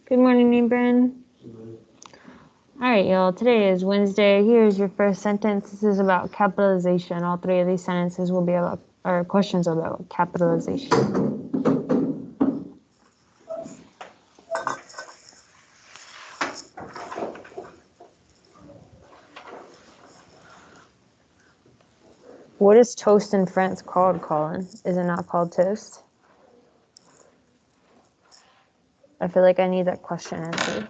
Good morning, Nebrin. All right, y'all. Today is Wednesday. Here's your first sentence. This is about capitalization. All three of these sentences will be about, or questions about capitalization. What is toast in French called, Colin? Is it not called toast? I feel like I need that question answered.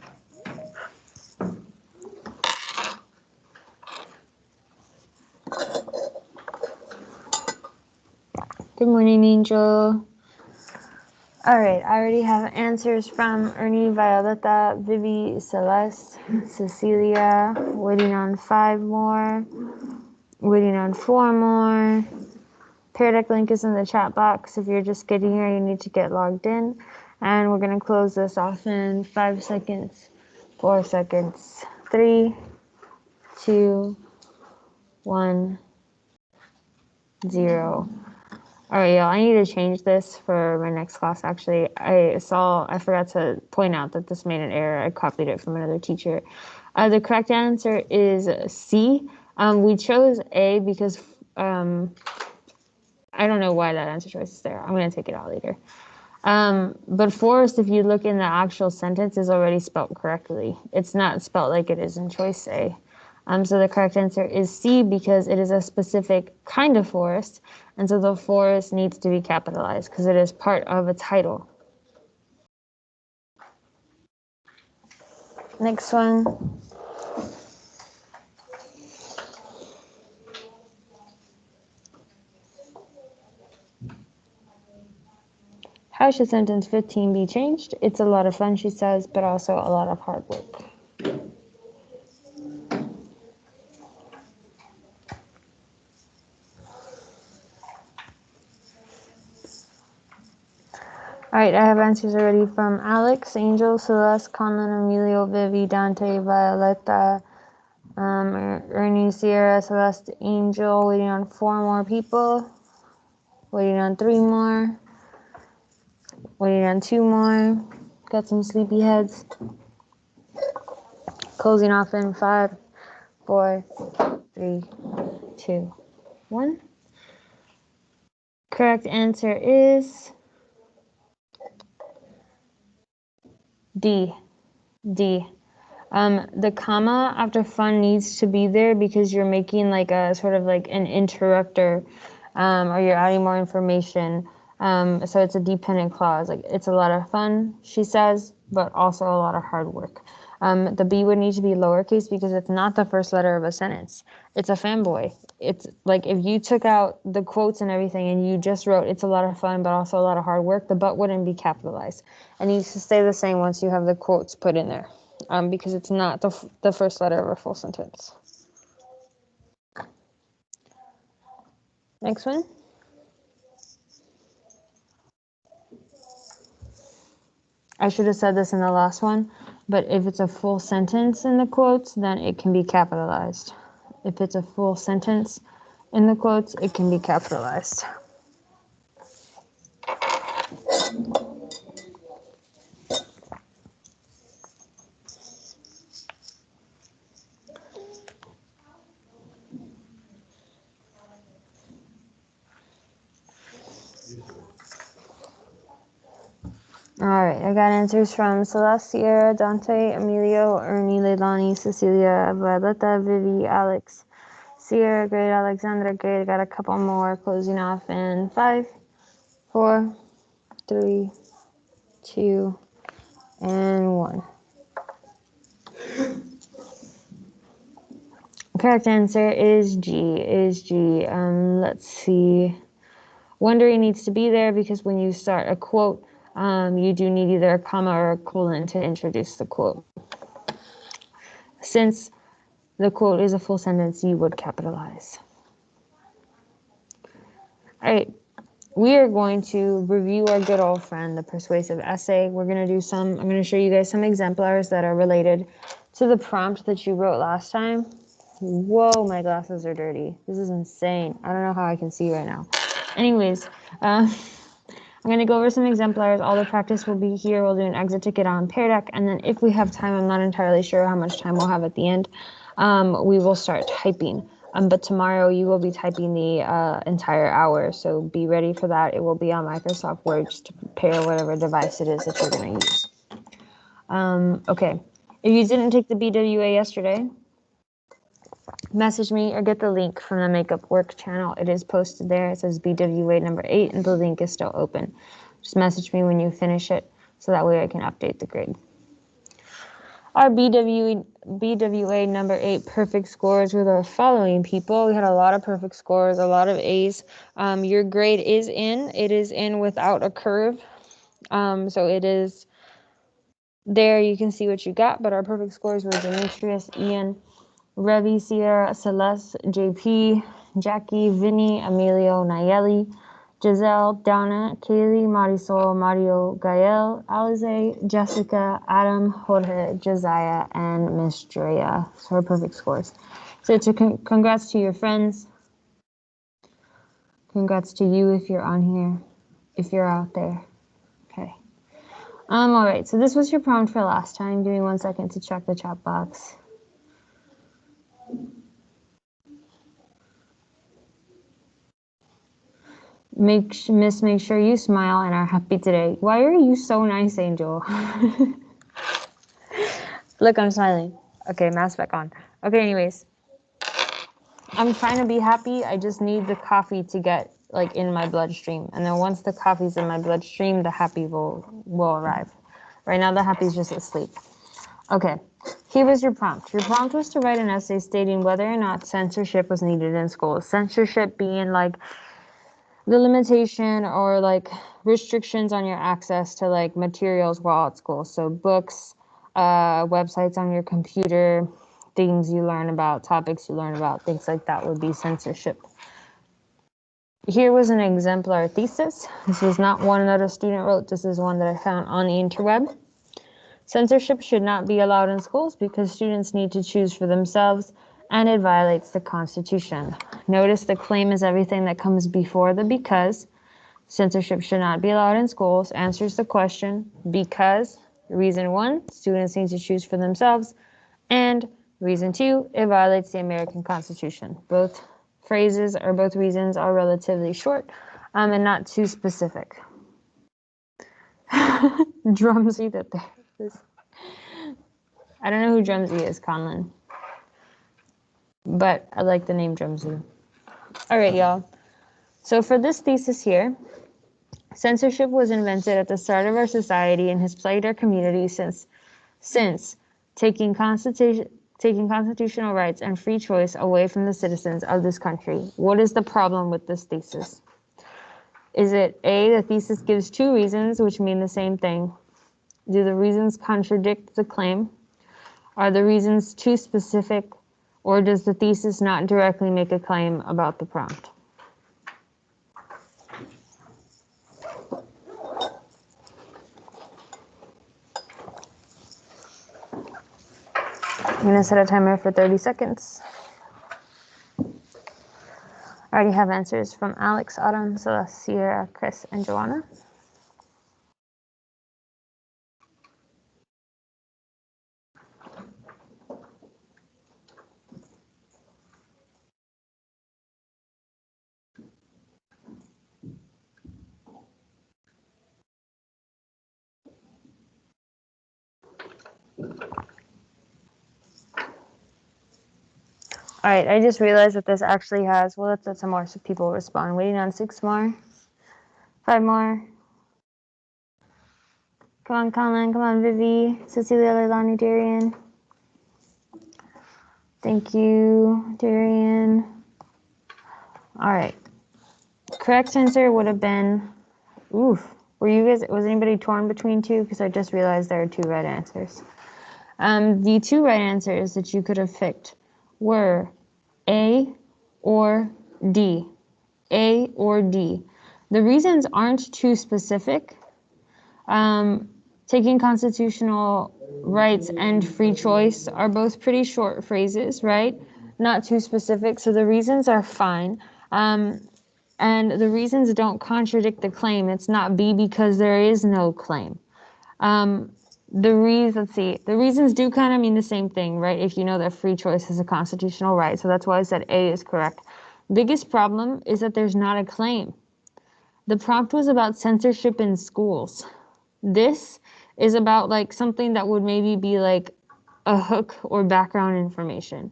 Good morning, Angel. All right, I already have answers from Ernie, Violetta, Vivi, Celeste, Cecilia. Waiting on 5 more. Waiting on 4 more. Pear Deck link is in the chat box. If you're just getting here, you need to get logged in. And we're going to close this off in 5 seconds, 4 seconds, 3, 2, 1, 0. All right, y'all, I need to change this for my next class. Actually, I forgot to point out that this made an error. I copied it from another teacher. The correct answer is C. We chose A because I don't know why that answer choice is there. I'm going to take it out later. But forest, if you look in the actual sentence, is already spelled correctly. It's not spelled like it is in choice A. So the correct answer is C because it is a specific kind of forest, and so the forest needs to be capitalized because it is part of a title. Next one. How should sentence 15 be changed? It's a lot of fun, she says, but also a lot of hard work. All right, I have answers already from Alex, Angel, Celeste, Conlon, Emilio, Vivi, Dante, Violetta, Ernie, Sierra, Celeste, Angel. Waiting on 4 more people. Waiting on 3 more. Waiting on 2 more. Got some sleepy heads. Closing off in 5, 4, 3, 2, 1. Correct answer is D. D. The comma after fun needs to be there because you're making like a sort of like an interrupter, or you're adding more information. So it's a dependent clause. Like it's a lot of fun, she says, but also a lot of hard work. The B would need to be lowercase because it's not the first letter of a sentence. It's a fanboy. It's like if you took out the quotes and everything and you just wrote it's a lot of fun but also a lot of hard work, the but wouldn't be capitalized. It needs to stay the same once you have the quotes put in there, because it's not the first letter of a full sentence. Next one. I should have said this in the last one, but if it's a full sentence in the quotes, then it can be capitalized. If it's a full sentence in the quotes, it can be capitalized. All right, I got answers from Celeste, Sierra, Dante, Emilio, Ernie, Leilani, Cecilia, Violetta, Vivi, Alex, Sierra, great, Alexandra, great. I got a couple more closing off in 5, 4, 3, 2, and 1. Correct answer is G. Let's see. Wondering needs to be there because when you start a quote, you do need either a comma or a colon to introduce the quote. Since the quote is a full sentence, you would capitalize. All right, we are going to review our good old friend, the persuasive essay. I'm going to show you guys some exemplars that are related to the prompt that you wrote last time. Whoa, my glasses are dirty. This is insane. I don't know how I can see right now. Anyways, I'm going to go over some exemplars. All the practice will be here. We'll do an exit ticket on Pear Deck, and then if we have time, I'm not entirely sure how much time we'll have at the end, we will start typing. But tomorrow you will be typing the entire hour, so be ready for that. It will be on Microsoft Word just to prepare whatever device it is that you're going to use. Okay, if you didn't take the BWA yesterday, message me or get the link from the Makeup Work channel. It is posted there. It says BWA number 8, and the link is still open. Just message me when you finish it, so that way I can update the grade. Our BWA number 8 perfect scores were the following people. We had a lot of perfect scores, a lot of A's. Your grade is in. It is in without a curve. So it is there. You can see what you got, but our perfect scores were Demetrius, Ian, Revi, Sierra, Celeste, JP, Jackie, Vinny, Emilio, Nayeli, Giselle, Donna, Kaylee, Marisol, Mario, Gael, Alize, Jessica, Adam, Jorge, Josiah, and Miss Drea. So our perfect scores. So congrats to your friends. Congrats to you if you're on here, if you're out there. Okay. All right, so this was your prompt for last time. Give me 1 second to check the chat box. Make sure you smile and are happy today. Why are you so nice, Angel? Look, I'm smiling. Okay, mask back on. Okay, anyways. I'm trying to be happy. I just need the coffee to get like in my bloodstream. And then once the coffee's in my bloodstream, the happy will arrive. Right now, the happy's just asleep. Okay, here was your prompt. Your prompt was to write an essay stating whether or not censorship was needed in schools. Censorship being like the limitation or like restrictions on your access to like materials while at school. So books, websites on your computer, things you learn about, topics you learn about, things like that would be censorship. Here was an exemplar thesis. This was not one that a student wrote. This is one that I found on the interweb. Censorship should not be allowed in schools because students need to choose for themselves and it violates the Constitution. Notice the claim is everything that comes before the because. Censorship should not be allowed in schools answers the question because. Reason 1, students need to choose for themselves. And reason 2, it violates the American Constitution. Both phrases or both reasons are relatively short and not too specific. Drumsy that there is. I don't know who Drumsy is, Conlon. But I like the name Drumsy. All right, y'all. So for this thesis here, censorship was invented at the start of our society and has plagued our community since taking constitutional rights and free choice away from the citizens of this country. What is the problem with this thesis? Is it A, the thesis gives 2 reasons which mean the same thing? Do the reasons contradict the claim? Are the reasons too specific? Or does the thesis not directly make a claim about the prompt? I'm going to set a timer for 30 seconds. I already have answers from Alex, Autumn, Celeste, Sierra, Chris, and Joanna. All right, I just realized that this actually has, well, let's let some more people respond. Waiting on 6 more, 5 more. Come on, Colin, come on, Vivi, Cecilia, Leilani, Darian. Thank you, Darian. All right, correct answer would have been, was anybody torn between 2? Because I just realized there are 2 right answers. The 2 right answers that you could have picked were A or D. A or D. The reasons aren't too specific. Taking constitutional rights and free choice are both pretty short phrases, right? Not too specific, so the reasons are fine. And the reasons don't contradict the claim. It's not B because there is no claim. The reasons do kind of mean the same thing, right? If you know that free choice is a constitutional right. So that's why I said A is correct. Biggest problem is that there's not a claim. The prompt was about censorship in schools. This is about like something that would maybe be like a hook or background information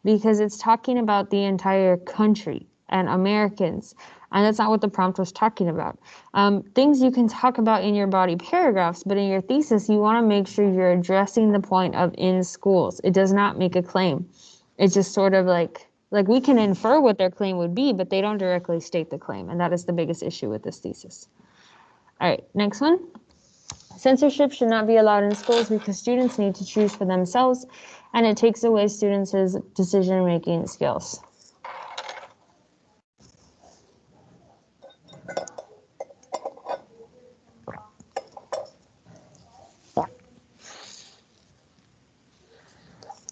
because it's talking about the entire country and Americans. And that's not what the prompt was talking about. Things you can talk about in your body paragraphs, but in your thesis, you want to make sure you're addressing the point of in schools. It does not make a claim. It's just sort of like we can infer what their claim would be, but they don't directly state the claim. And that is the biggest issue with this thesis. All right, next one. Censorship should not be allowed in schools because students need to choose for themselves, and it takes away students' decision-making skills.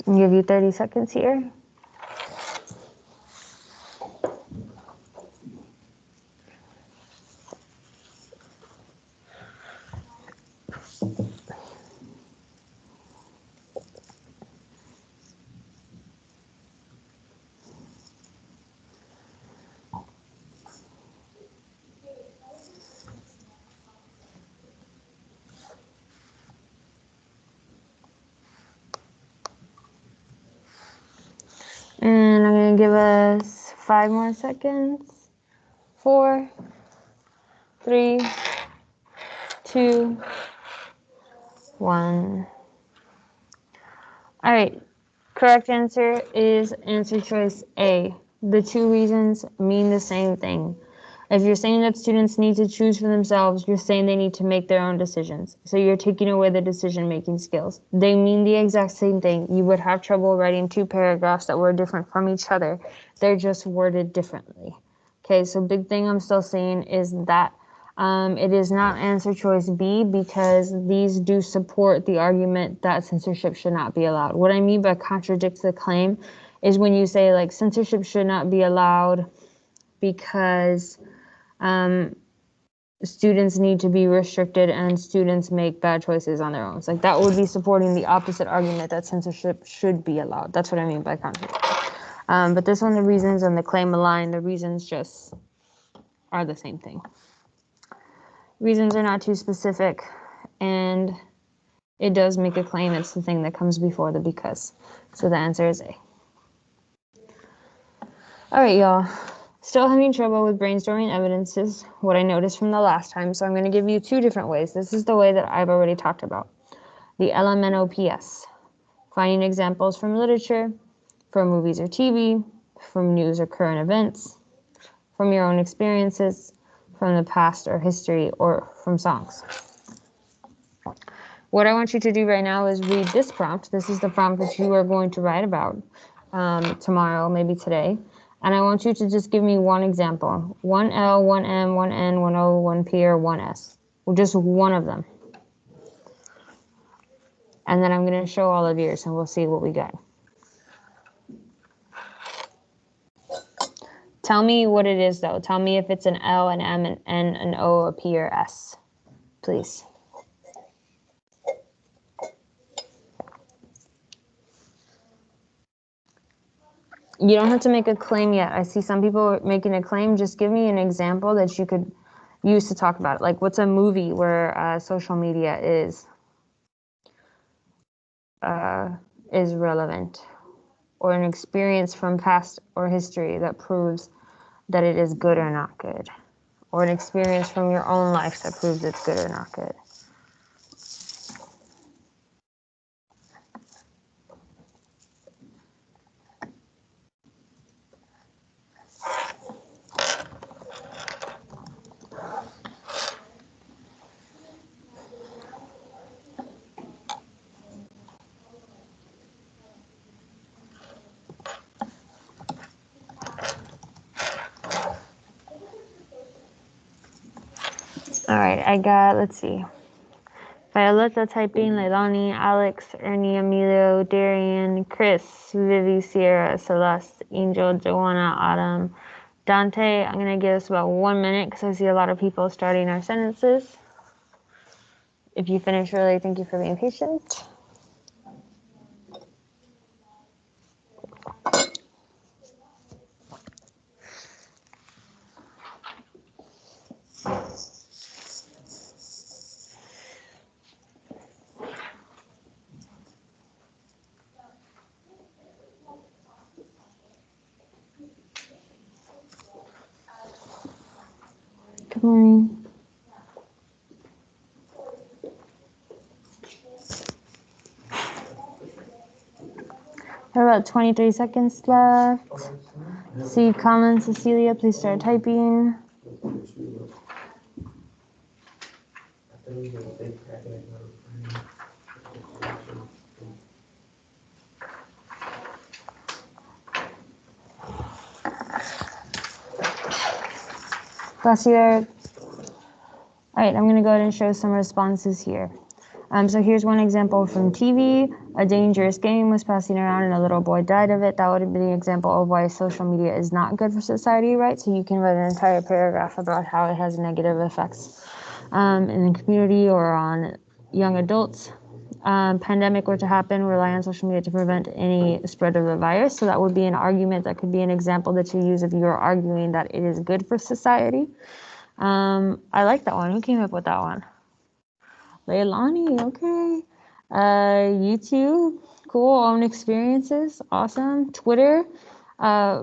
I'll give you 30 seconds here. And I'm going to give us 5 more seconds. 4, 3, 2, 1. All right, correct answer is answer choice A. The two reasons mean the same thing. If you're saying that students need to choose for themselves, you're saying they need to make their own decisions. So you're taking away the decision-making skills. They mean the exact same thing. You would have trouble writing 2 paragraphs that were different from each other. They're just worded differently. Okay, so big thing I'm still saying is that it is not answer choice B because these do support the argument that censorship should not be allowed. What I mean by contradict the claim is when you say like censorship should not be allowed because students need to be restricted and students make bad choices on their own. Like that would be supporting the opposite argument that censorship should be allowed. That's what I mean by contradict. But this one, the reasons and the claim align. The reasons just are the same thing. Reasons are not too specific, and it does make a claim. It's the thing that comes before the because. So the answer is A. All right, y'all. Still having trouble with brainstorming evidences, what I noticed from the last time, so I'm going to give you 2 different ways. This is the way that I've already talked about. The LMNOPS, finding examples from literature, from movies or TV, from news or current events, from your own experiences, from the past or history, or from songs. What I want you to do right now is read this prompt. This is the prompt that you are going to write about tomorrow, maybe today. And I want you to just give me one example. 1 L, 1 M, 1 N, 1 O, 1 P, or 1 S. Just one of them. And then I'm going to show all of yours, and we'll see what we got. Tell me what it is, though. Tell me if it's an L, an M, an N, an O, a P, or S, please. You don't have to make a claim yet. I see some people making a claim. Just give me an example that you could use to talk about it. Like, what's a movie where social media is relevant, or an experience from past or history that proves that it is good or not good, or an experience from your own life that proves it's good or not good. All right, I got, let's see. Violetta typing, Leilani, Alex, Ernie, Emilio, Darian, Chris, Vivi, Sierra, Celeste, Angel, Joanna, Autumn, Dante, I'm going to give us about 1 minute because I see a lot of people starting our sentences. If you finish early, thank you for being patient. Good morning. There are about 23 seconds left. See comments, Cecilia, please start typing. Glacier. All right, I'm going to go ahead and show some responses here. So here's one example from TV. A dangerous game was passing around and a little boy died of it. That would have been an example of why social media is not good for society, right? So you can write an entire paragraph about how it has negative effects in the community or on young adults. Pandemic were to happen, rely on social media to prevent any spread of the virus. So that would be an argument. That could be an example that you use if you're arguing that it is good for society. I like that one. Who came up with that one? Leilani, okay. YouTube, cool. Own experiences, awesome. Twitter,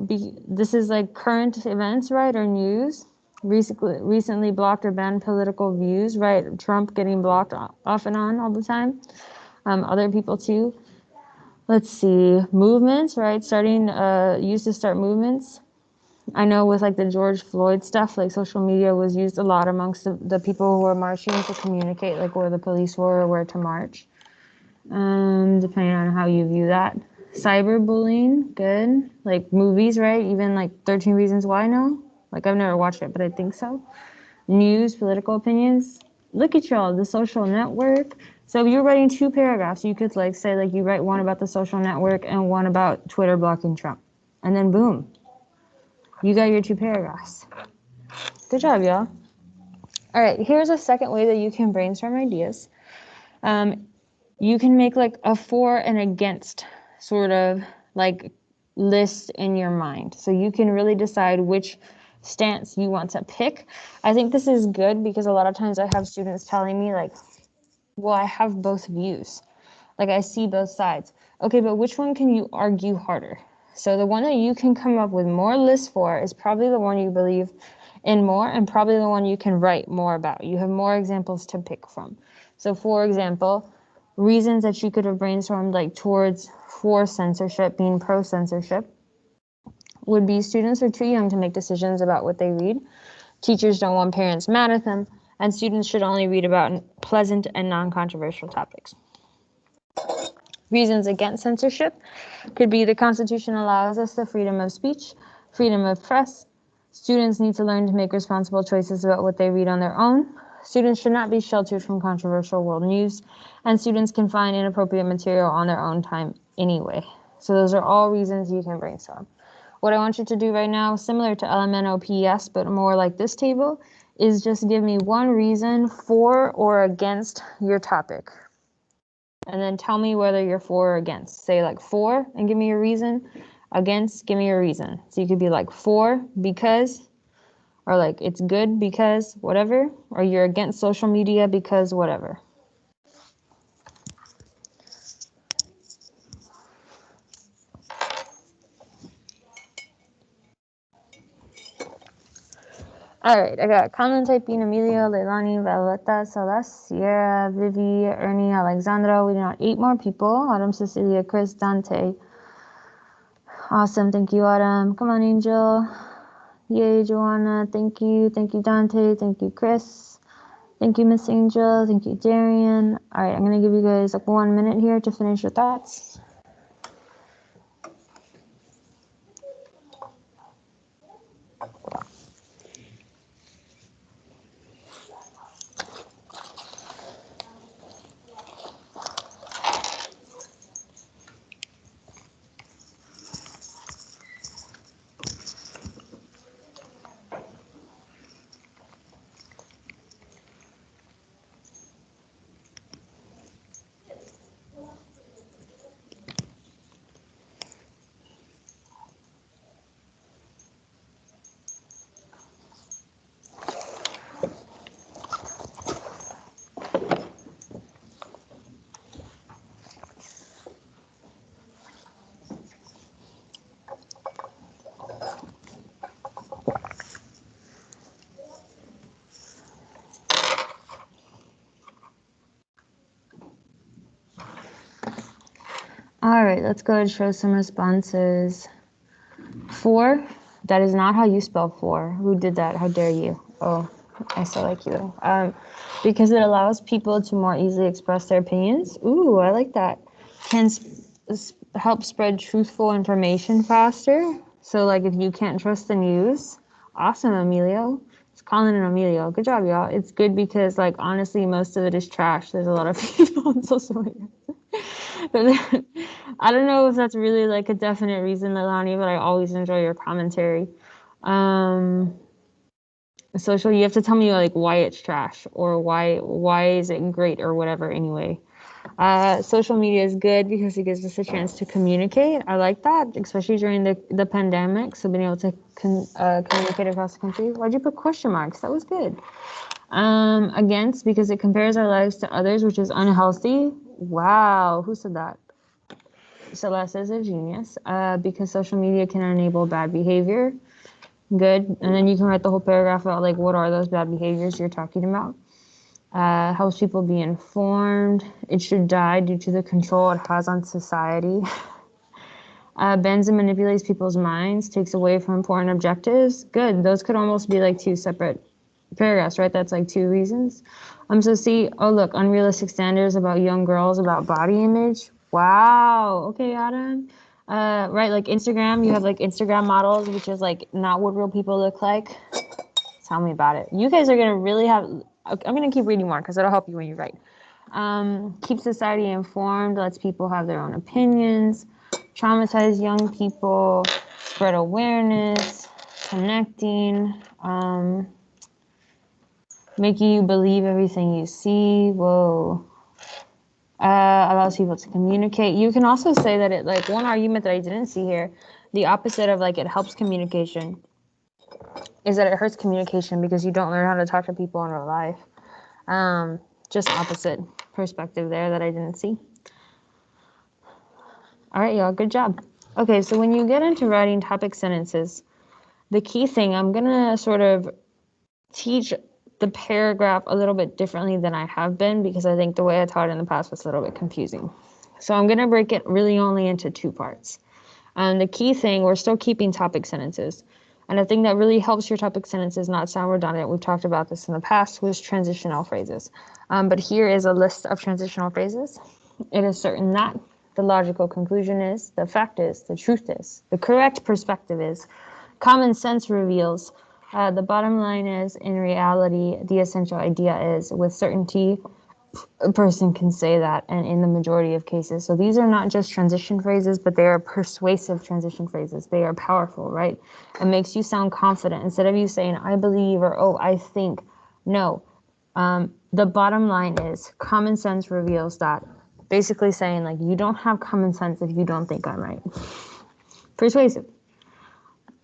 this is like current events, right, or news. Recently blocked or banned political views, right? Trump getting blocked off and on all the time. Other people too. Let's see, movements, right? Used to start movements. I know with like the George Floyd stuff, like social media was used a lot amongst the people who were marching to communicate like where the police were or where to march. Depending on how you view that. Cyberbullying, good. Like movies, right? Even like 13 Reasons Why, no? Like I've never watched it, but I think so. News, political opinions. Look at y'all, the social network. So if you're writing 2 paragraphs, you could like say like you write one about the social network and one about Twitter blocking Trump. And then boom, you got your 2 paragraphs. Good job, y'all. All right, here's a second way that you can brainstorm ideas. You can make like a for and against sort of like list in your mind. So you can really decide which stance you want to pick. I think this is good because a lot of times I have students telling me like, well, I have both views. Like I see both sides. Okay, but which one can you argue harder? So the one that you can come up with more lists for is probably the one you believe in more and probably the one you can write more about. You have more examples to pick from. So for example, reasons that you could have brainstormed like towards for censorship, being pro censorship, would be students are too young to make decisions about what they read. Teachers don't want parents mad at them, and students should only read about pleasant and non-controversial topics. Reasons against censorship could be the Constitution allows us the freedom of speech, freedom of press. Students need to learn to make responsible choices about what they read on their own. Students should not be sheltered from controversial world news, and students can find inappropriate material on their own time anyway. So those are all reasons you can brainstorm. What I want you to do right now, similar to LMNOPS, but more like this table, is just give me one reason for or against your topic. And then tell me whether you're for or against. Say like for and give me a reason. Against, give me a reason. So you could be like for because, or like it's good because whatever, or you're against social media because whatever. All right, I got Colin typing, Amelia, Leilani, Violeta, Celeste, Sierra, Vivi, Ernie, Alexandra. We got 8 more people. Autumn, Cecilia, Chris, Dante. Awesome, thank you, Autumn. Come on, Angel. Yay, Joanna, thank you. Thank you, Dante. Thank you, Chris. Thank you, Miss Angel. Thank you, Darian. All right, I'm going to give you guys like 1 minute here to finish your thoughts. All right, let's go and show some responses. 4, that is not how you spell 4. Who did that? How dare you? Oh, I still like you though. Because it allows people to more easily express their opinions. Ooh, I like that. Can help spread truthful information faster. So like if you can't trust the news, awesome, Emilio. It's Colin and Emilio. Good job, y'all. It's good because like honestly, most of it is trash. There's a lot of people on social media. But I don't know if that's really like a definite reason, Leilani, but I always enjoy your commentary. Social, you have to tell me like why it's trash or why is it great or whatever anyway. Social media is good because it gives us a chance to communicate. I like that, especially during the pandemic. So being able to communicate across the country. Why'd you put question marks? That was good. Against, because it compares our lives to others, which is unhealthy. Wow, who said that? Celeste is a genius. Because social media can enable bad behavior. Good. And then you can write the whole paragraph about like what are those bad behaviors you're talking about. Helps people be informed. It should die due to the control it has on society. Bends and manipulates people's minds, takes away from important objectives. Good. Those could almost be like 2 separate paragraphs, right? That's like 2 reasons. So see, oh look, unrealistic standards about young girls, about body image. Wow. Okay, Adam. Right, like Instagram, you have like Instagram models, which is like not what real people look like. Tell me about it. You guys are gonna really have. I'm gonna keep reading more because it'll help you when you write. Keep society informed, lets people have their own opinions, traumatize young people, spread awareness, connecting, making you believe everything you see. Whoa. Allows people to communicate. You can also say that it, like, one argument that I didn't see here, the opposite of like it helps communication is that it hurts communication because you don't learn how to talk to people in real life. Just opposite perspective there that I didn't see. All right, y'all, good job. Okay, so when you get into writing topic sentences, the key thing, I'm gonna sort of teach the paragraph a little bit differently than I have been because I think the way I taught it in the past was a little bit confusing. So I'm gonna break it really only into 2 parts. The key thing, we're still keeping topic sentences. And the thing that really helps your topic sentences not sound redundant, we've talked about this in the past, was transitional phrases. But here is a list of transitional phrases. It is certain that, the logical conclusion is, the fact is, the truth is, the correct perspective is, common sense reveals, the bottom line is, in reality, the essential idea is, with certainty, a person can say that, and in the majority of cases. So these are not just transition phrases, but they are persuasive transition phrases. They are powerful, right? It makes you sound confident instead of you saying I believe or oh I think. No, the bottom line is common sense reveals that. Basically saying like you don't have common sense if you don't think I'm right. Persuasive.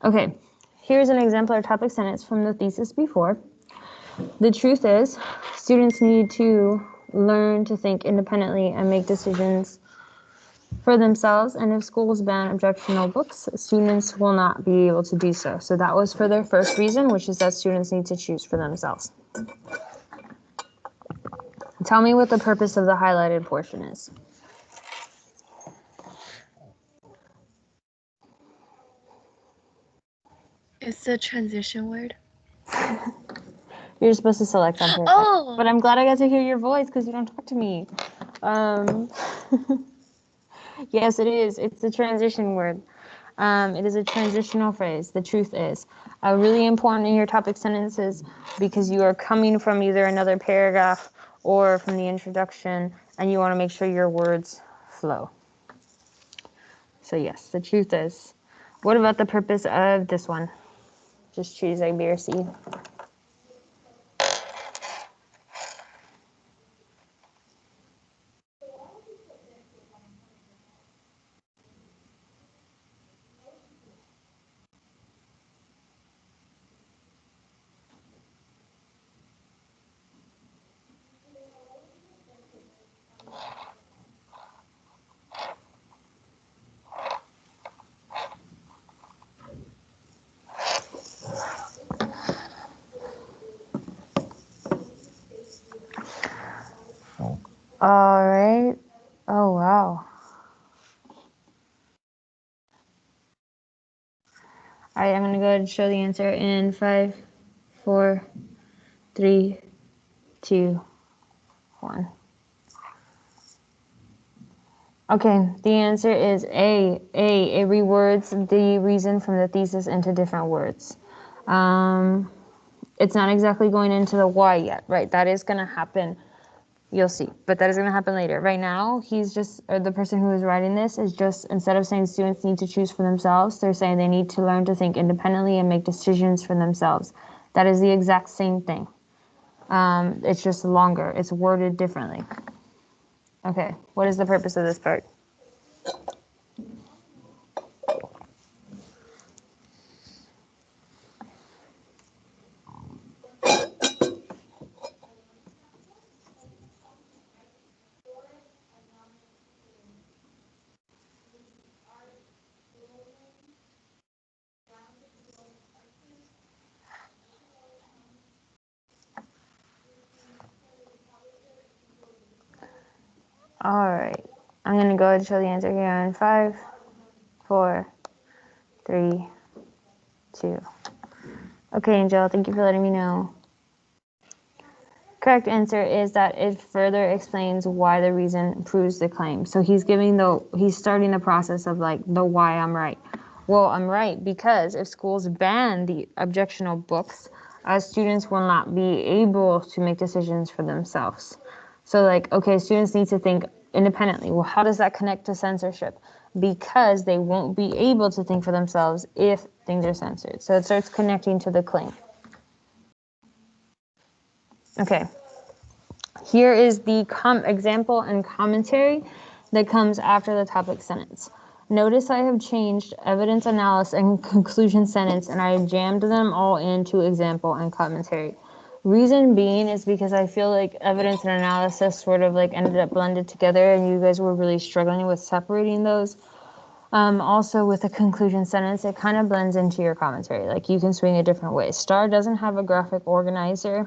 Okay, here's an exemplar topic sentence from the thesis before. The truth is, students need to learn to think independently and make decisions for themselves. And if schools ban objectionable books, students will not be able to do so. So that was for their first reason, which is that students need to choose for themselves. Tell me what the purpose of the highlighted portion is. It's a transition word. You're supposed to select on purpose. Oh! But I'm glad I got to hear your voice because you don't talk to me. Yes, it is. It's a transition word. It is a transitional phrase. The truth is really important in your topic sentences because you are coming from either another paragraph or from the introduction, and you want to make sure your words flow. So yes, the truth is. What about the purpose of this one? Just choose A, B, or C. All right. Oh, wow. All right, I'm going to go ahead and show the answer in 5, 4, 3, 2, 1. Okay, the answer is A. It rewords the reason from the thesis into different words. It's not exactly going into the why yet, right? That is going to happen. You'll see, but that is going to happen later. Right now, he's just, or the person who is writing this is just, instead of saying students need to choose for themselves, they're saying they need to learn to think independently and make decisions for themselves. That is the exact same thing. It's just longer. It's worded differently. Okay, what is the purpose of this part? All right, I'm going to go ahead and show the answer here in 5, 4, 3, 2. Okay, Angel, thank you for letting me know. Correct answer is that it further explains why the reason proves the claim. So he's starting the process of like the why I'm right. Well, I'm right because if schools ban the objectionable books, students will not be able to make decisions for themselves. So like, okay, students need to think independently. Well, how does that connect to censorship? Because they won't be able to think for themselves if things are censored. So it starts connecting to the claim. Okay. Here is the example and commentary that comes after the topic sentence. Notice I have changed evidence analysis and conclusion sentence, and I jammed them all into example and commentary. Reason being is because I feel like evidence and analysis sort of like ended up blended together, and you guys were really struggling with separating those. Also, with a conclusion sentence, it kind of blends into your commentary. Like you can swing a different way. STAR doesn't have a graphic organizer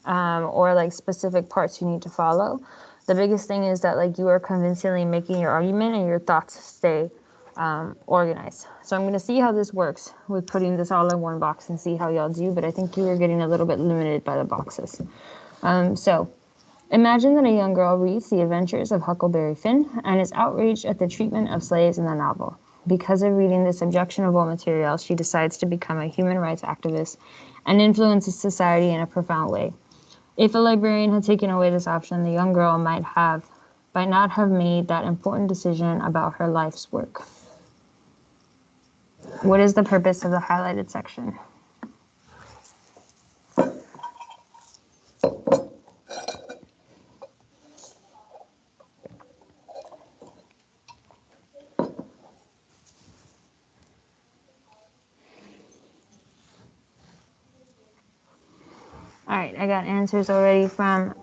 or like specific parts you need to follow. The biggest thing is that like you are convincingly making your argument and your thoughts stay organized. So I'm going to see how this works with putting this all in one box and see how y'all do. But I think you are getting a little bit limited by the boxes. So imagine that a young girl reads The Adventures of Huckleberry Finn and is outraged at the treatment of slaves in the novel. Because of reading this objectionable material, she decides to become a human rights activist and influences society in a profound way. If a librarian had taken away this option, the young girl might not have made that important decision about her life's work. What is the purpose of the highlighted section? All right, I got answers already from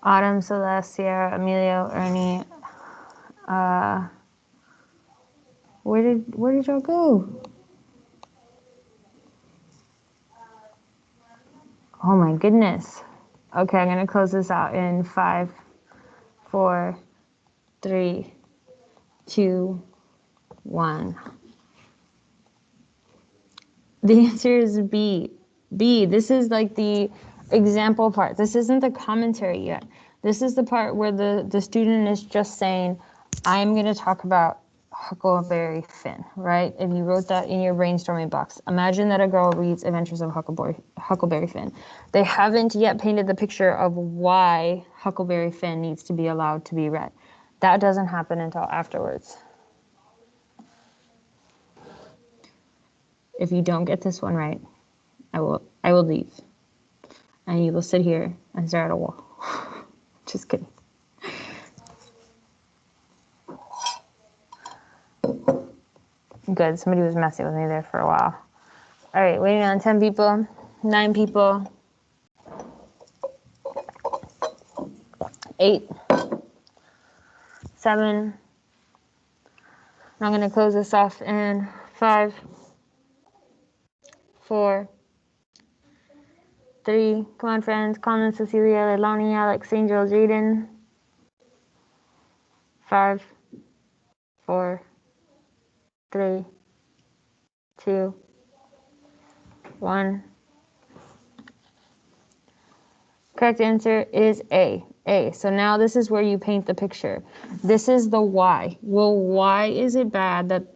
Autumn, Celeste, Sierra, Emilio, Ernie. Where did y'all go? Oh my goodness. Okay, I'm gonna close this out in 5, 4, 3, 2, 1. The answer is B. B. This is like the example part. This isn't the commentary yet. This is the part where the student is just saying, I'm going to talk about Huckleberry Finn, right? If you wrote that in your brainstorming box, imagine that a girl reads Adventures of Huckleberry Finn. They haven't yet painted the picture of why Huckleberry Finn needs to be allowed to be read. That doesn't happen until afterwards. If you don't get this one right, I will leave. And you will sit here and stare at a wall. Just kidding. Good, somebody was messing with me there for a while. All right, waiting on 10 people, 9 people, 8, 7. I'm gonna close this off in 5, 4, 3. Come on, friends. Colin, Cecilia, Leilani, Alex, Angel, Jaden. 5, 4, 3, 2, 1. Correct answer is A. A. So now this is where you paint the picture. This is the why. Well, why is it bad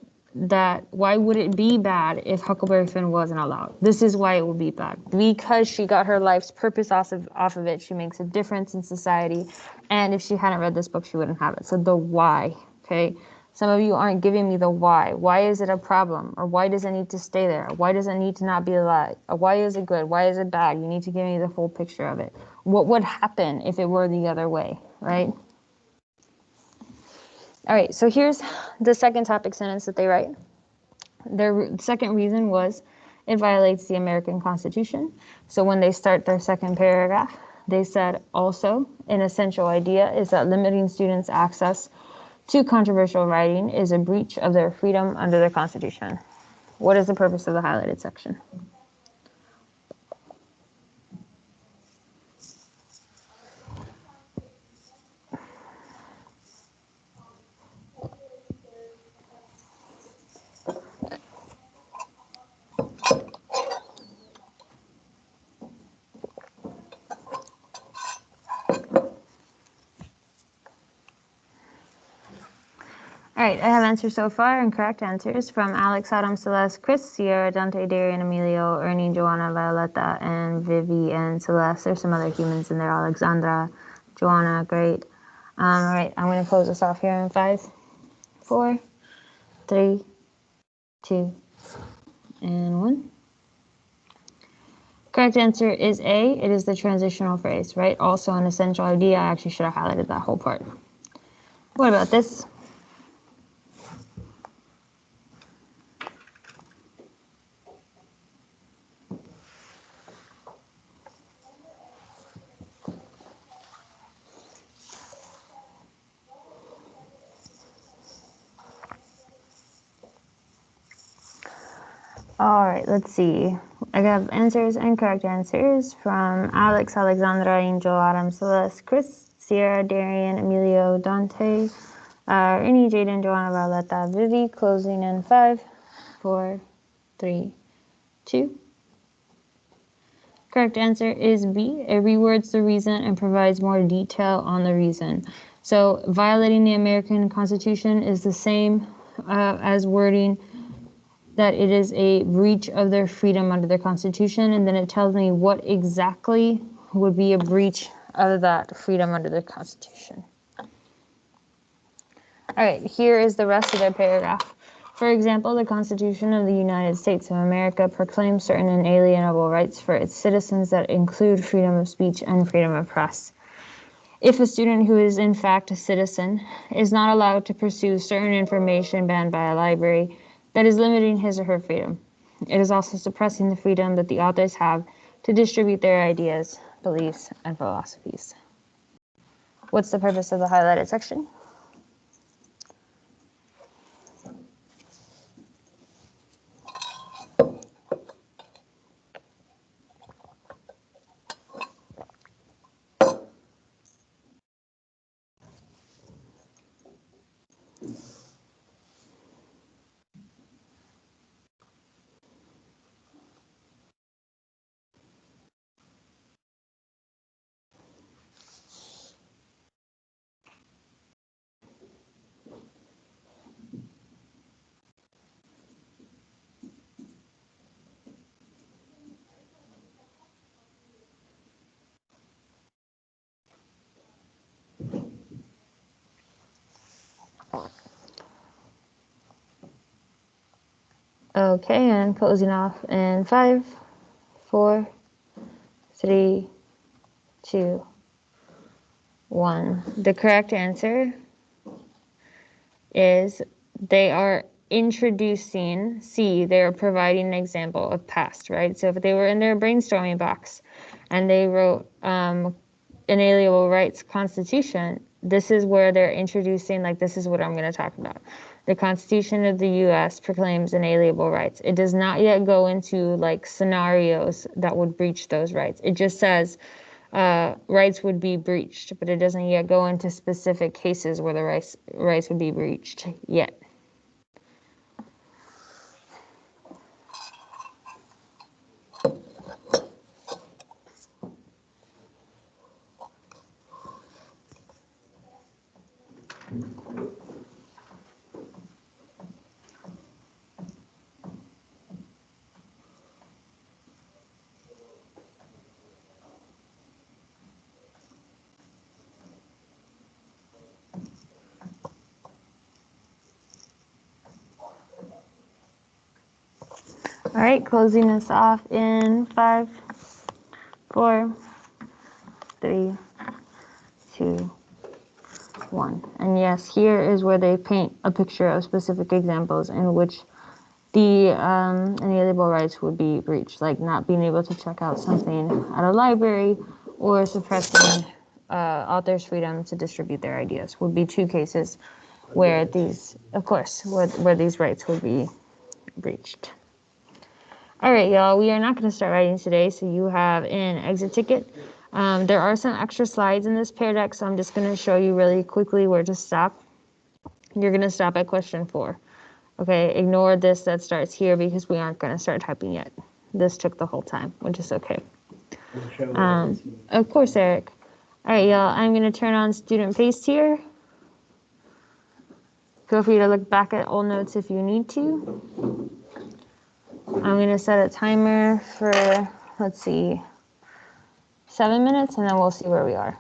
why would it be bad if Huckleberry Finn wasn't allowed? This is why it would be bad. Because she got her life's purpose off of it. She makes a difference in society. And if she hadn't read this book, she wouldn't have it. So the why, okay? Some of you aren't giving me the why. Why is it a problem? Or why does it need to stay there? Why does it need to not be alive? Or why is it good? Why is it bad? You need to give me the full picture of it. What would happen if it were the other way, right? All right, so here's the second topic sentence that they write. Their second reason was it violates the American Constitution. So when they start their second paragraph, they said also an essential idea is that limiting students' access to controversial writing is a breach of their freedom under the Constitution. What is the purpose of the highlighted section? All right, I have answers so far and correct answers from Alex, Adam, Celeste, Chris, Sierra, Dante, Darian, Emilio, Ernie, Joanna, Violetta, and Vivi and Celeste. There's some other humans in there, Alexandra, Joanna, great. All right, I'm going to close this off here in 5, 4, 3, 2, and 1. Correct answer is A. It is the transitional phrase, right? Also an essential idea. I actually should have highlighted that whole part. What about this? All right, let's see. I have answers and correct answers from Alex, Alexandra, Angel, Adam, Celeste, Chris, Sierra, Darian, Emilio, Dante, Ernie, Jaden, Joanna, Violetta, Vivi. Closing in 5, 4, 3, 2. Correct answer is B. It rewords the reason and provides more detail on the reason. So violating the American Constitution is the same as wording that it is a breach of their freedom under the Constitution, and then it tells me what exactly would be a breach of that freedom under the Constitution. All right, here is the rest of their paragraph. For example, the Constitution of the United States of America proclaims certain inalienable rights for its citizens that include freedom of speech and freedom of press. If a student who is in fact a citizen is not allowed to pursue certain information banned by a library, that is limiting his or her freedom. It is also suppressing the freedom that the authors have to distribute their ideas, beliefs, and philosophies. What's the purpose of the highlighted section? Okay, and closing off in 5, 4, 3, 2, 1. The correct answer is they are introducing, they are providing an example of past, right? So if they were in their brainstorming box and they wrote inalienable rights constitution, this is where they're introducing, like, this is what I'm going to talk about. The Constitution of the U.S. proclaims inalienable rights. It does not yet go into like scenarios that would breach those rights. It just says rights would be breached, but it doesn't yet go into specific cases where the rights would be breached yet. All right, closing this off in 5, 4, 3, 2, 1. And yes, here is where they paint a picture of specific examples in which the inalienable rights would be breached, like not being able to check out something at a library or suppressing authors' freedom to distribute their ideas would be two cases where these, of course, where these rights would be breached. All right, y'all, we are not going to start writing today, so you have an exit ticket. There are some extra slides in this pear deck, so I'm just going to show you really quickly where to stop. You're going to stop at question 4. Okay, ignore this that starts here because we aren't going to start typing yet. This took the whole time, which is okay. Of course, Eric. All right, y'all, I'm going to turn on student paste here. Feel free to look back at old notes if you need to. I'm going to set a timer for, let's see, 7 minutes, and then we'll see where we are.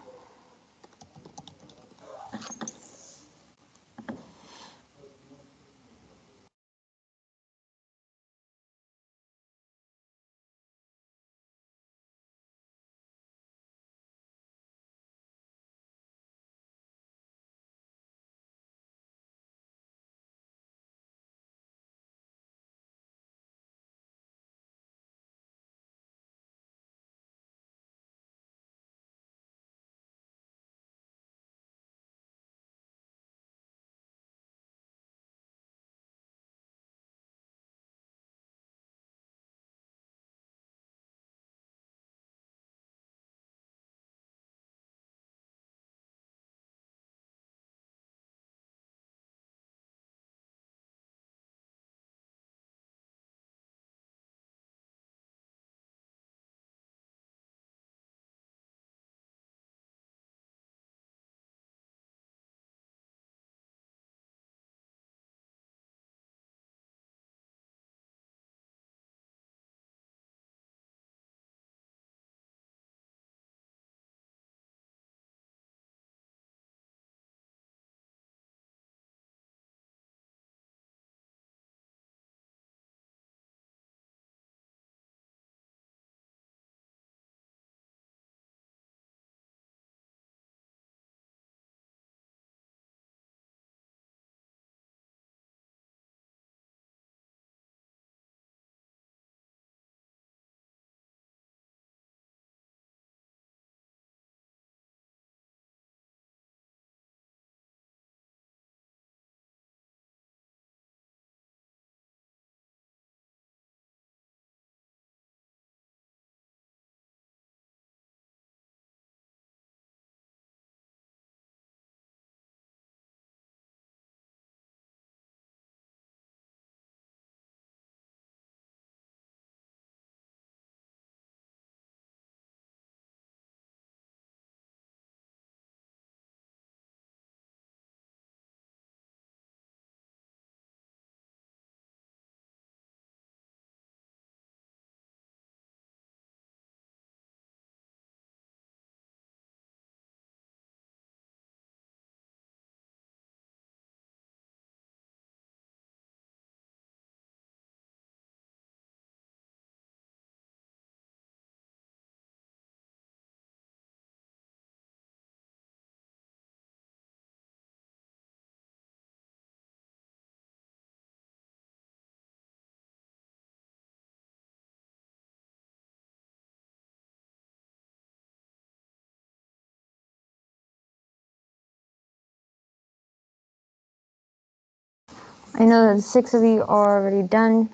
I know that 6 of you are already done.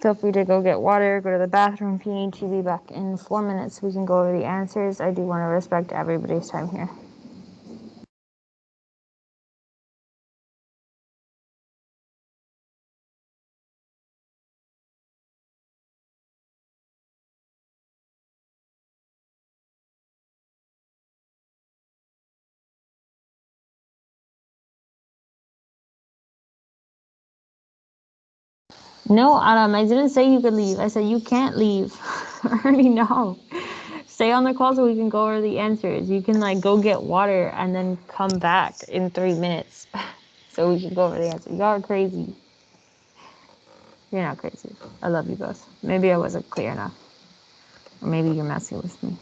Feel free to go get water, go to the bathroom if you need to. Be back in 4 minutes. We can go over the answers. I do want to respect everybody's time here. No, Adam, I didn't say you could leave. I said you can't leave. I already know. Stay on the call so we can go over the answers. You can like go get water and then come back in 3 minutes so we can go over the answers. Y'all are crazy. You're not crazy. I love you both. Maybe I wasn't clear enough. Or maybe you're messing with me.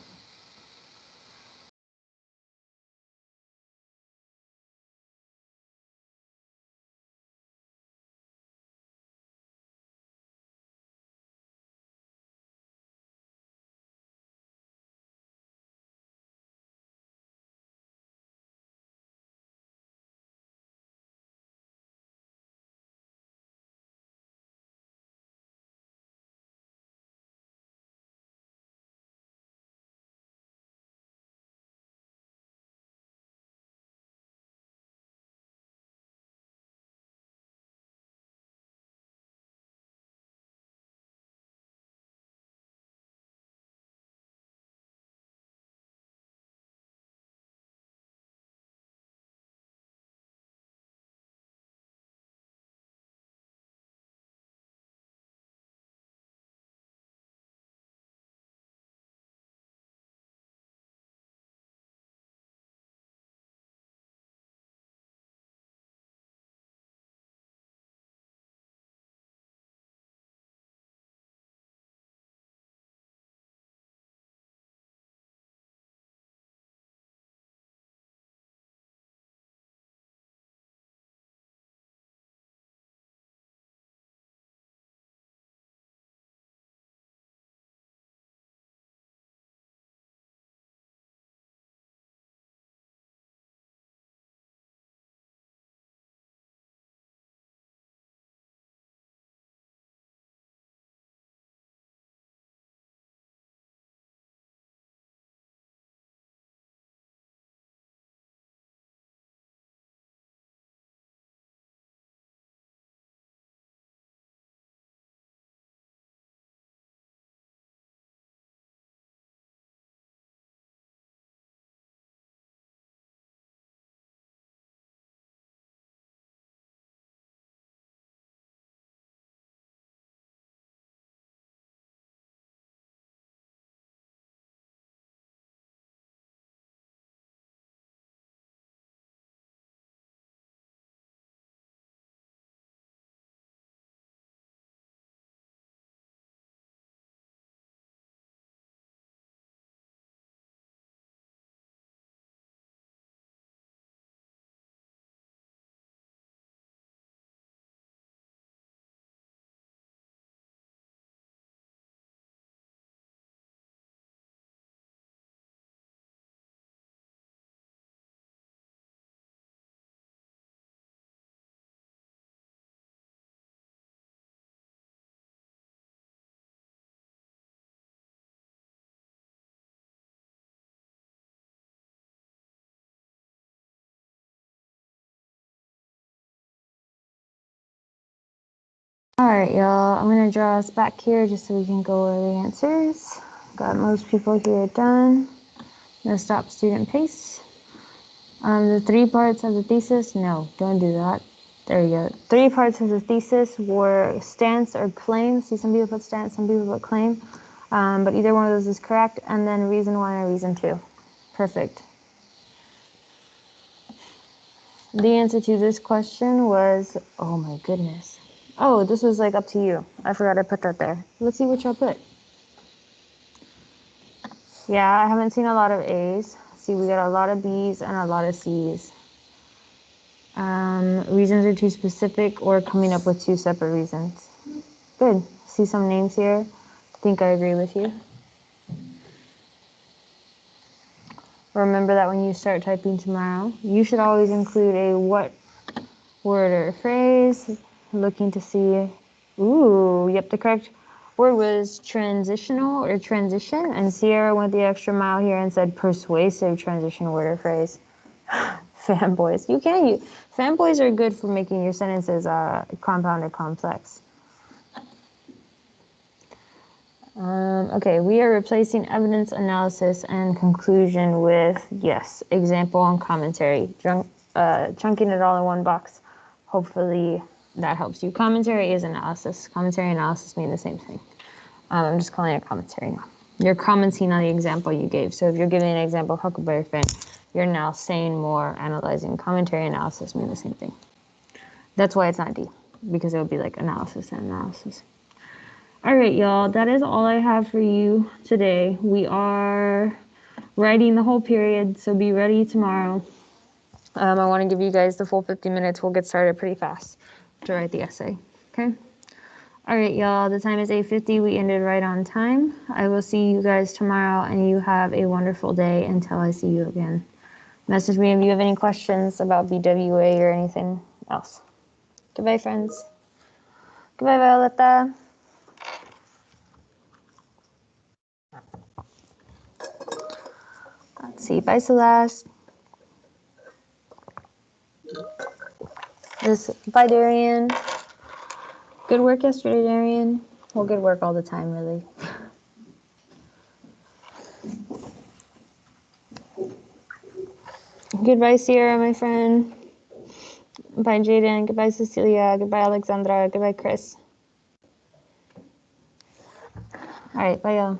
All right, y'all. I'm gonna draw us back here just so we can go over the answers. Got most people here done. I'm gonna stop student pace. The 3 parts of the thesis. No, don't do that. There you go. 3 parts of the thesis were stance or claim. See, some people put stance, some people put claim. But either one of those is correct. And then reason 1 or reason 2. Perfect. The answer to this question was, oh my goodness. Oh, this was like up to you. I forgot I put that there. Let's see what y'all put. Yeah, I haven't seen a lot of A's. See, we got a lot of B's and a lot of C's. Reasons are too specific or coming up with 2 separate reasons. Good. See some names here. I think I agree with you. Remember that when you start typing tomorrow, you should always include a what word or phrase. Looking to see, ooh, yep, the correct word was transitional or transition. And Sierra went the extra mile here and said persuasive transition word or phrase. Fanboys. You can use, fanboys are good for making your sentences compound or complex. Okay, we are replacing evidence analysis and conclusion with, example and commentary. Chunking it all in one box hopefully that helps you. Commentary is analysis. Commentary and analysis mean the same thing. I'm just calling it commentary now. You're commenting on the example you gave. So if you're giving an example of Huckleberry Finn, you're now saying more, analyzing. Commentary and analysis mean the same thing. That's why it's not D, because it would be like analysis and analysis. All right, y'all, that is all I have for you today. We are writing the whole period, so be ready tomorrow. I want to give you guys the full 50 minutes. We'll get started pretty fast to write the essay, okay? All right, y'all, the time is 8:50. We ended right on time. I will see you guys tomorrow, and you have a wonderful day until I see you again. Message me if you have any questions about BWA or anything else. Goodbye, friends. Goodbye, Violetta. Let's see. Bye, Celeste. Bye, Darian. Good work yesterday, Darian. Well, good work all the time, really. Goodbye, Sierra, my friend. Bye, Jaden. Goodbye, Cecilia. Goodbye, Alexandra. Goodbye, Chris. All right, bye, y'all.